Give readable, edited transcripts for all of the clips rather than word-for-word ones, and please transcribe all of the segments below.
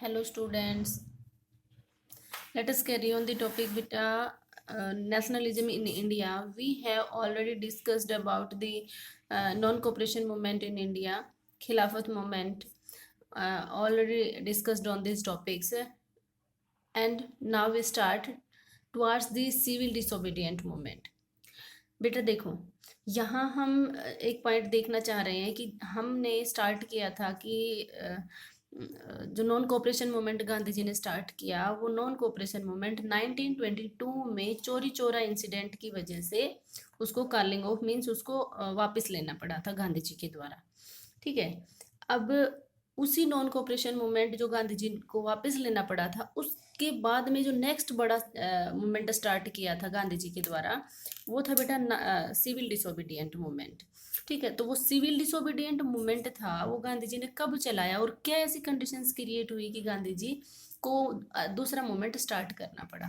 Hello students, let us carry on the topic with nationalism in India. We have already discussed about the non-cooperation movement in India, Khilafat movement, already discussed on these topics. And now we start towards the civil disobedient movement. बेटा देखो, यहाँ हम एक point देखना चाह रहे हैं कि हमने स्टार्ट किया था कि जो non cooperation movement Gandhi ji ने स्टार्ट किया, वो नॉन कोऑपरेशन मूवमेंट 1922 में चोरी चोरा इंसिडेंट की वजह से उसको कॉलिंग ऑफ मीन्स उसको वापस लेना पड़ा था गांधी जी के द्वारा। ठीक है, अब उसी नॉन कोऑपरेशन मूवमेंट जो गांधी जी को वापस लेना पड़ा था, उसके बाद में जो नेक्स्ट बड़ा मूवमेंट स्टार्ट किया था गांधी जी के द्वारा, वो था बेटा सिविल डिसोबीडियंट मूवमेंट। ठीक है, तो वो सिविल डिसोबीडियंट मूवमेंट था, वो गांधी जी ने कब चलाया और क्या ऐसी कंडीशंस क्रिएट हुई कि गांधी जी को दूसरा मूवमेंट स्टार्ट करना पड़ा।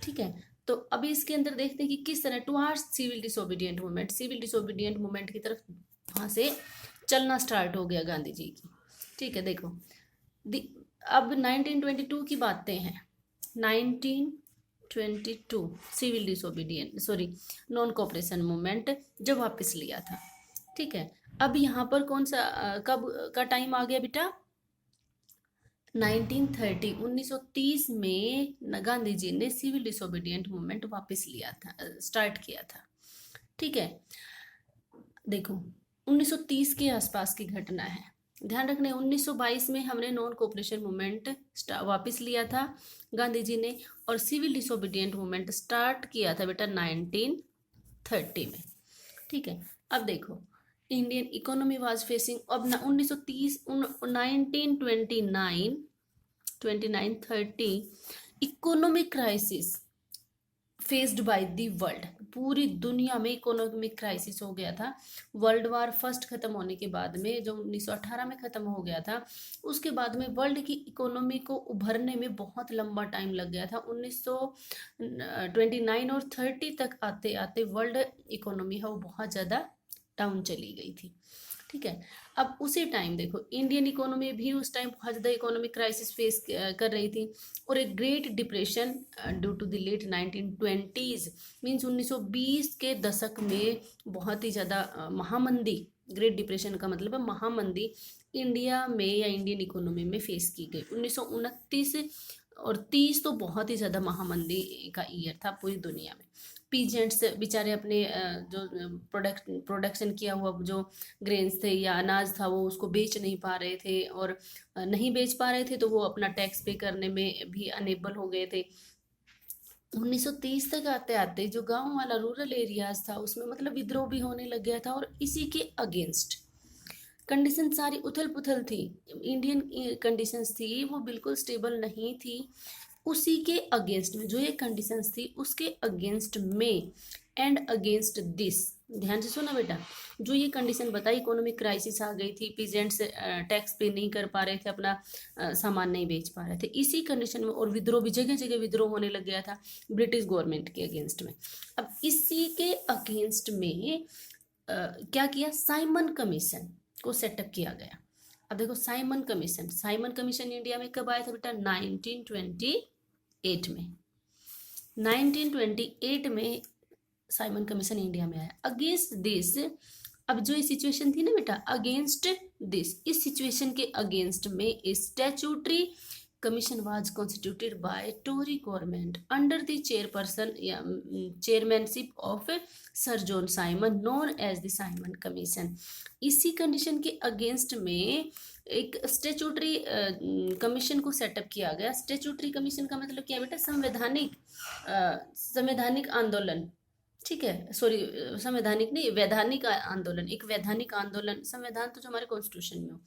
ठीक है, तो अभी इसके अंदर देखते हैं कि किस तरह टुवार्ड्स सिविल डिसोबीडियंट मूवमेंट की तरफ वहां से चलना स्टार्ट हो गया गांधी जी की। ठीक है, देखो अब 1922 की बातें हैं। 1922 civil disobedient non cooperation movement जब वापस लिया था। ठीक है, अब यहाँ पर कौन सा कब का टाइम आ गया बेटा? 1930 1930 में गांधी जी ने सिविल डिसोबीडियंट मूवमेंट वापस लिया था, स्टार्ट किया था। ठीक है, देखो 1930 के आसपास की घटना है, ध्यान रखने। 1922 में हमने नॉन कोऑपरेशन मूवमेंट वापस लिया था गांधी जी ने, और सिविल डिसोबीडियंट मूवमेंट स्टार्ट किया था बेटा 1930 में। ठीक है, अब देखो इंडियन इकोनॉमी वाज फेसिंग, अब 1930 1929 economic crisis faced by the world. पूरी दुनिया में इकोनॉमिक क्राइसिस हो गया था। वर्ल्ड वार फर्स्ट खत्म होने के बाद में, जो 1918 में खत्म हो गया था, उसके बाद में वर्ल्ड की इकोनॉमी को उभरने में बहुत लंबा टाइम लग गया था। 1929 और 30 तक आते आते वर्ल्ड इकोनॉमी है वो बहुत ज़्यादा डाउन चली गई थी। ठीक है, अब उसी टाइम देखो इंडियन इकोनॉमी भी उस टाइम बहुत ज़्यादा इकोनॉमिक क्राइसिस फेस कर रही थी, और एक great depression due to the late 1920s means 1920 के दशक में बहुत ही ज़्यादा महामंदी, ग्रेट डिप्रेशन का मतलब है महामंदी, इंडिया में या इंडियन इकोनॉमी में फेस की गई। 1929 और 30 तो बहुत ही ज़्यादा महामंदी का ईयर था पूरी दुनिया में। पीजेंट्स बेचारे अपने जो प्रोडक्शन किया हुआ जो ग्रेन्स थे या अनाज था, वो उसको बेच नहीं पा रहे थे, और नहीं बेच पा रहे थे तो वो अपना टैक्स पे करने में भी अनेबल हो गए थे। 1930 तक आते आते जो गांव वाला रूरल एरियाज था, उसमें मतलब विद्रोह भी होने लग गया था, और इसी के अगेंस्ट कंडीशन सारी उथल पुथल थी। इंडियन कंडीशंस थी वो बिल्कुल स्टेबल नहीं थी। उसी के अगेंस्ट में जो ये कंडीशंस थी, उसके अगेंस्ट में एंड अगेंस्ट दिस, ध्यान से सुना बेटा, जो ये कंडीशन बताई, इकोनॉमिक क्राइसिस आ गई थी, पीजेंट्स टैक्स पे नहीं कर पा रहे थे, अपना सामान नहीं बेच पा रहे थे, इसी कंडीशन में, और विद्रोह भी जगह जगह विद्रोह होने लग गया था ब्रिटिश गवर्नमेंट के अगेंस्ट में। अब इसी के अगेंस्ट में क्या किया, साइमन कमीशन को सेटअप किया गया। अब देखो साइमन कमीशन इंडिया में कब आया था बेटा? 1928 में। 1928 में साइमन कमीशन इंडिया में आया। अगेंस्ट दिस, अब जो ये सिचुएशन थी ना बेटा, अगेंस्ट दिस, इस सिचुएशन के अगेंस्ट में statutory commission was constituted by Tory government under the chairmanship of Sir John Simon, known as the Simon Commission। इसी कंडीशन के अगेंस्ट में एक स्टेचुटरी कमीशन को सेटअप किया गया। स्टेचुटरी कमीशन का मतलब क्या है बेटा? संवैधानिक आंदोलन। ठीक है, संवैधानिक नहीं, वैधानिक आंदोलन, एक वैधानिक आंदोलन, संविधान तो जो हमारे कॉन्स्टिट्यूशन में हो,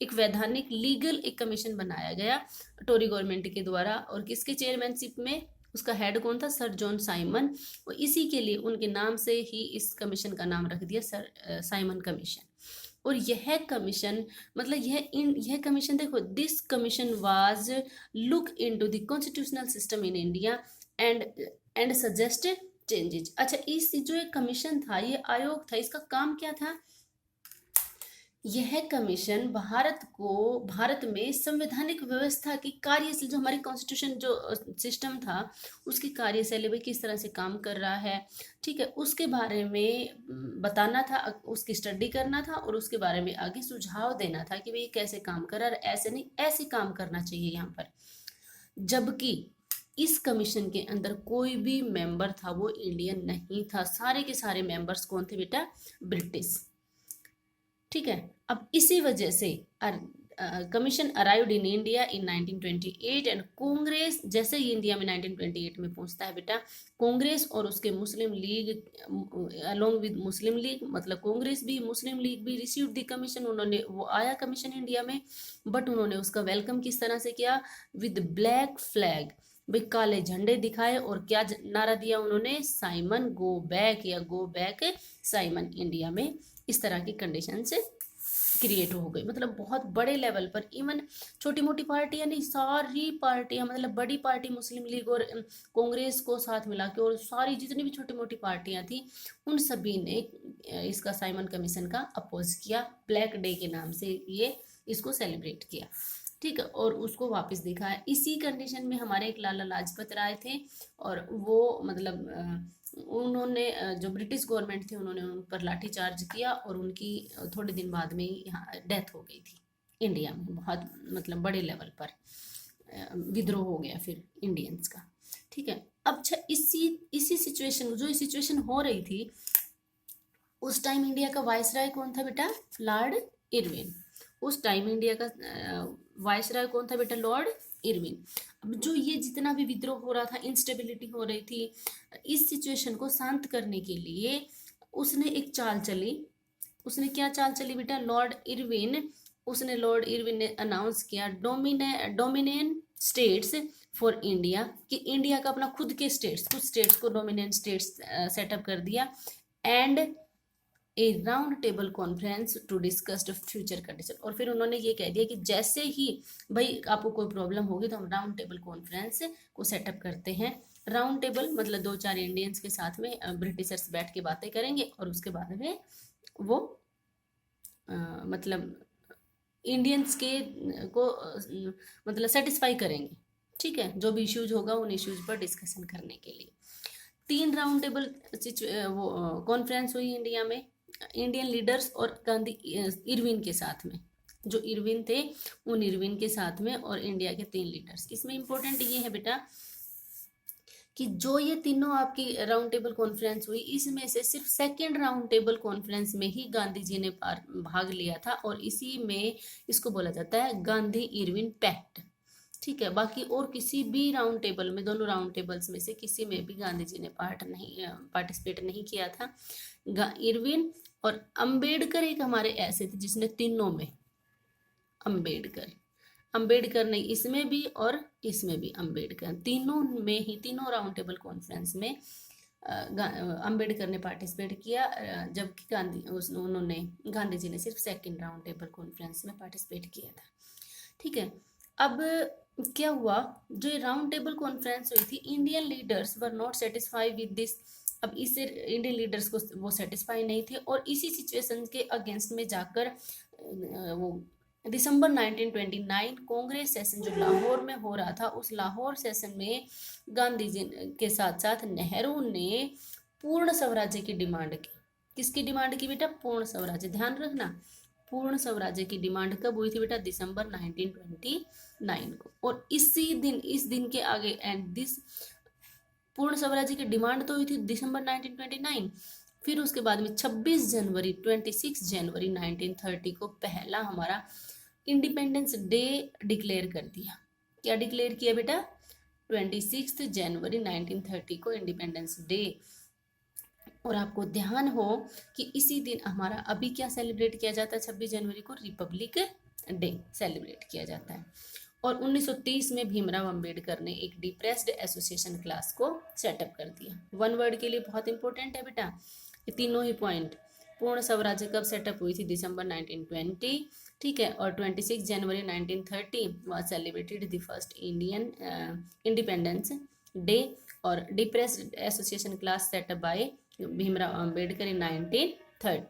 एक वैधानिक लीगल एक कमीशन बनाया गया टोरी गवर्नमेंट के द्वारा, और किसके चेयरमैनशिप में? उसका हेड कौन था? Sir John Simon. और इसी के लिए उनके नाम से ही इस कमीशन का नाम रख दिया सर साइमन कमीशन। और यह कमीशन मतलब यह कमीशन देखो, this commission was look into the constitutional system in India and suggest changes. अच्छा, इस जो एक कमीशन था, ये आयोग था, इसका काम क्या था यह कमीशन भारत में संवैधानिक व्यवस्था की कार्यशैली, जो हमारी कॉन्स्टिट्यूशन जो सिस्टम था उसकी कार्यशैली भाई किस तरह से काम कर रहा है, ठीक है, उसके बारे में बताना था, उसकी स्टडी करना था और उसके बारे में आगे सुझाव देना था कि भाई कैसे काम कर रहा है, ऐसे नहीं ऐसे काम करना चाहिए यहाँ पर। जबकि इस कमीशन के अंदर कोई भी मेंबर था वो इंडियन नहीं था, सारे के सारे मेंबर्स कौन थे बेटा, ब्रिटिश, ठीक है। अब इसी वजह से commission arrived in India in 1928 and Congress, जैसे ही इंडिया में 1928 में पहुंचता है बेटा, कांग्रेस और उसके मुस्लिम लीग अलोंग विद मुस्लिम लीग, मतलब कांग्रेस भी मुस्लिम लीग भी रिसीव द कमीशन, उन्होंने वो आया कमीशन इंडिया में, बट उन्होंने उसका वेलकम किस तरह से किया, विद ब्लैक फ्लैग, भाई काले झंडे दिखाए और क्या नारा दिया उन्होंने, साइमन गो बैक या गो बैक साइमन इंडिया में, इस तरह की कंडीशन से क्रिएट हो गई। मतलब बहुत बड़े लेवल पर, इवन छोटी मोटी पार्टियां नहीं, सारी पार्टियां, मतलब बड़ी पार्टी मुस्लिम लीग और कांग्रेस को साथ मिला के और सारी जितनी भी छोटी मोटी पार्टियां थी उन सभी ने इसका साइमन कमीशन का अपोज किया, ब्लैक डे के नाम से ये इसको सेलिब्रेट किया, ठीक है, और उसको वापस दिखाया। इसी कंडीशन में हमारे एक लाला लाजपत राय थे और वो मतलब उन्होंने जो ब्रिटिश गवर्नमेंट थी उन्होंने उन पर लाठीचार्ज किया और उनकी थोड़े दिन बाद में ही यहाँ डेथ हो गई थी इंडिया में, बहुत मतलब बड़े लेवल पर विद्रोह हो गया फिर इंडियंस का, ठीक है। अब अच्छा इसी सिचुएशन, जो सिचुएशन हो रही थी उस टाइम इंडिया का वायसराय कौन था बेटा, लॉर्ड इरविन। उस टाइम इंडिया का वायसराय कौन था बेटा, लॉर्ड इरविन। अब जो ये जितना भी विद्रोह हो रहा था, इंस्टेबिलिटी हो रही थी, इस सिचुएशन को शांत करने के लिए उसने एक चाल चली। उसने क्या चाल चली बेटा, लॉर्ड इरविन ने अनाउंस किया डोमिनियन स्टेट्स फॉर इंडिया, कि इंडिया का अपना खुद के स्टेट्स, कुछ स्टेट्स को डोमिनियन स्टेट्स सेटअप कर दिया, and a round table conference to discuss the future condition. और फिर उन्होंने ये कह दिया कि जैसे ही भाई आपको कोई प्रॉब्लम होगी तो हम राउंड टेबल कॉन्फ्रेंस को सेटअप करते हैं। राउंड टेबल मतलब 2-4 इंडियंस के साथ में ब्रिटिशर्स बैठ के बातें करेंगे और उसके बाद में वो मतलब इंडियंस के को मतलब सेटिस्फाई करेंगे, ठीक है, जो भी इश्यूज होगा उन इश्यूज पर डिस्कशन करने के लिए 3 राउंड टेबल वो कॉन्फ्रेंस हुई इंडिया में, इंडियन लीडर्स और गांधी इरविन के साथ में, जो इरविन थे उन इरविन के साथ में और इंडिया के 3 लीडर्स। इसमें इंपॉर्टेंट ये है बेटा कि जो ये तीनों आपकी राउंड टेबल कॉन्फ्रेंस हुई, इसमें से सिर्फ सेकेंड राउंड टेबल कॉन्फ्रेंस में ही गांधी जी ने भाग लिया था और इसी में इसको बोला जाता है गांधी इरविन पैक्ट, ठीक है। बाकी और किसी भी राउंड टेबल में, दोनों राउंड टेबल्स में से किसी में भी गांधी जी ने पार्टिसिपेट नहीं किया था। इरविन और अंबेडकर एक हमारे ऐसे थे जिसने तीनों में, अंबेडकर ने इसमें भी और इसमें भी, अंबेडकर तीनों में ही, तीनों राउंड टेबल कॉन्फ्रेंस में अंबेडकर ने पार्टिसिपेट किया, जबकि गांधी जी ने सिर्फ सेकेंड राउंड टेबल कॉन्फ्रेंस में पार्टिसिपेट किया था, ठीक है। अब क्या हुआ, जो राउंड टेबल कॉन्फ्रेंस हुई थी, Indian leaders were not satisfy with this. अब इससे इंडियन लीडर्स को वो सेटिस्फाई नहीं थे और इसी सिचुएशन के अगेंस्ट में जाकर वो दिसंबर 1929 कांग्रेस सेशन जो लाहौर में हो रहा था, उस लाहौर सेशन में गांधी जी के साथ साथ नेहरू ने पूर्ण स्वराज्य की डिमांड की। किसकी डिमांड की बेटा, पूर्ण स्वराज्य, ध्यान रखना, पूर्ण स्वराज्य की डिमांड कब हुई थी बेटा, दिसंबर 1929 को। और इस दिन के आगे एंड दिस पूर्ण स्वराज्य की डिमांड तो हुई थी दिसंबर 1929, फिर उसके बाद में 26 जनवरी 1930 को पहला हमारा इंडिपेंडेंस डे डिक्लेयर कर दिया। क्या डिक्लेयर किया बेटा, 26 जनवरी 1930 को इंडिपेंडेंस डे। और आपको ध्यान हो कि इसी दिन हमारा अभी क्या सेलिब्रेट किया जाता है, 26 जनवरी को रिपब्लिक डे सेलिब्रेट किया जाता है। और 1930 में भीमराव अंबेडकर ने एक डिप्रेस्ड एसोसिएशन क्लास को सेटअप कर दिया। वन वर्ड के लिए बहुत इंपॉर्टेंट है बेटा ये तीनों ही पॉइंट। पूर्ण स्वराज्य कब सेटअप हुई थी, दिसंबर 1920, ठीक है। और 26 January 1930 was celebrated the first Indian independence day. और depressed association class set up by Bhimrao Ambedkar in 1930।